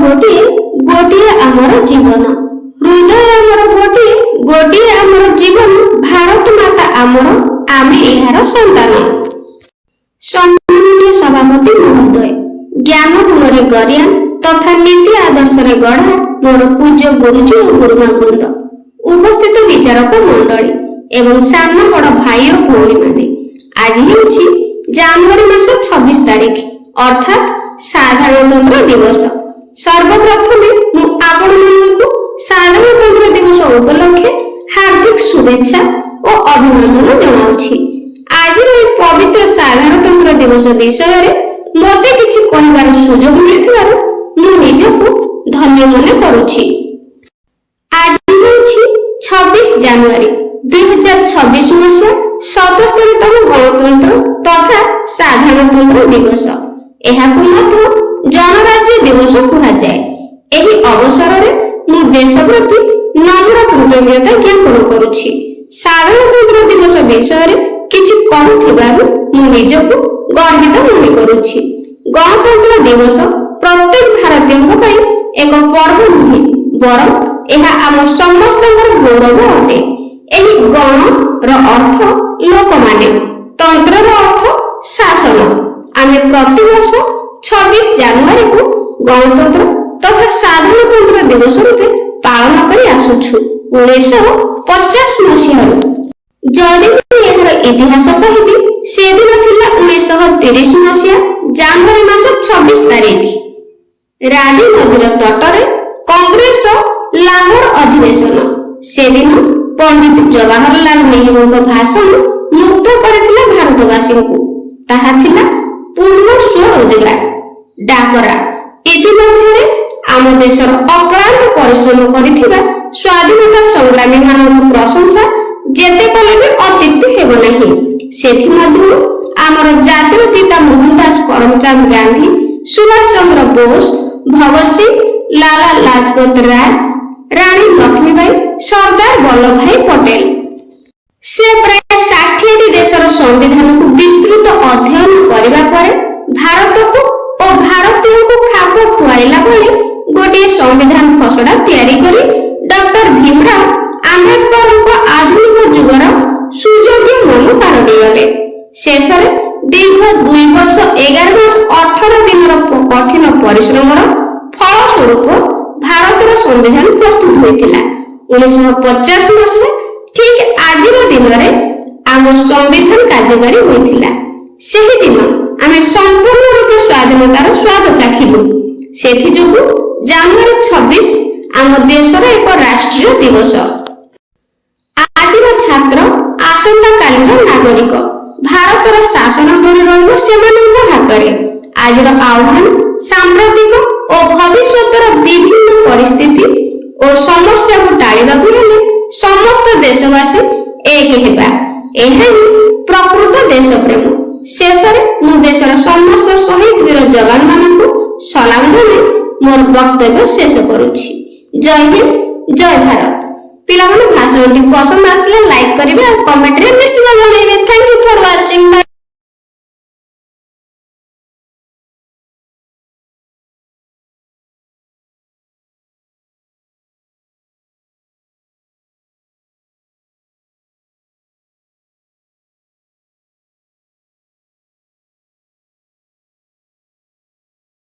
गोटिए गोटिए आमर जीवन हृदय आमर गोटिए गोटिए आमर जीवन भारत माता आमर आमे एहार संतान। सम्माननीय सभापति महोदय, ज्ञान गुणरे गरियान तथा नीति आदर्शरे गढ़ा मोर पूज्य गुरुजी और गुरुमा वृंद, उपस्थित विचारक मंडली एवं सामना बड़ भाई और भौणी माने, आज हेउछि जनवरी मास 26 तारिख अर्थात साधारणतंत्र दिवस। सर्वप्रथमे मु आपण मानकु साधारणतंत्र दिवस उपलक्षे हार्दिक शुभेच्छा और अभिनंदन जनाउछि। आज पवित्र साधारणतंत्र दिवस विषय मते किछि कहबार सुजोग मिलिथिबार मु निजको धन्य मने करूछि। आज हेउछि 26 जनवरी 2026 मसिया 77तम गणतंत्र तथा साधारणतंत्र दिवस। एहाकु मध्य जनराज्य दिवस कुहाଯାଏ। एही अवसରରେ मु देश प्रति नम्र कृतज्ञता ज्ञापन करूछि। साधारणतंत्र दिवस विषय किछि कहथिबारु मु निजको गर्वित मने करूछि। गणतंत्र दिवस प्रत्येक भारतीयଙ୍କ ପାଇଁ एक पर्व नुहे बरं ଏହା ଆମ ସମସ୍ତଙ୍କର ଗୌରବ ଅଟେ। ଏହି ଗଣ ର अर्थ ଲୋକମାନେ, ତନ୍ତ୍ର ର अर्थ ଶାସନ। ଆମେ ପ୍ରତିବର୍ଷ 26 ଜାନୁଆରୀ को गणतंत्र तथा साधारणतंत्र दिवस रूपे पालन करी आसुछु 1950 मसीहारू। जदि एହାର इतिहास कहिबी सेदिन थिला 1930 मसीहा जनवरी मास 26 तारिख रावी नदीर तटरे कांग्रेस लाहौर अधिवेशन। सेदिन पंडित जवाहरलाल नेहरू भाषण मुक्त करथिला भारतवासी को। ताहा थिला पूर्ण स्वरोजगार डाकरा। इतिमध्ये आम देशर अक्लांत परिश्रम करिथिबा स्वाधीनता संग्रामी मानक प्रशंसा जेते कले भी अत्युक्ति हेब नहीं। सेथि मध्य आमर जातिर पिता मोहनदास करमचंद गांधी, सुभाष चंद्र बोस, भगत सिंह, लाला लाजपत राय, रानी लक्ष्मीबाई, सरदार वल्लभ भाई पटेल से प्राय 60 देशर संविधान को विस्तृत अध्ययन करबा परे भारत को और भारतीय को खाप खुआइला बेले गोटे संविधान खसड़ा तैयारी करी डॉक्टर भीमराव आंबेडकर को आधुनिक जुगर सुयोग्य मनु पारगले। शेषर दीर्घ 2 वर्ष 11 मास 18 दिन कठिन परिश्रम फल स्वरूप भारतर संविधान प्रस्तुत होइतिला। 1950 मसीहा ठीक आजिर दिन में आम संविधान कार्यकारी होइतिला। सेही दिन आमे संपूर्ण रूपे स्वाधीनतार स्वाद चाखिलु। सेथि जोगु जनवरी 26 आम देशर एक राष्ट्रीय दिवस। आजिर छात्र आसंता कालीन नागरिक। भारतर शासन डोरी रहिबो सेमानक हातरे। आजिर आह्वान सांप्रतिक और भविष्यतर विभिन्न परिस्थिति और समस्या को टाळिबाकु हेले समस्त देशवासी एक हेबा। एहा प्रकृत देश प्रेम। शेषरे मु देशर समस्त शहीद वीर जवान मानकु सलाम जणाई मोर वक्तव्य शेष करूछि। जय हिंद, जय भारत। पिलाମାନେ भाषणटी पसंद आसले लाइक करिवे और कमेंट रे निश्चित जणाइबे। Thank you for watching.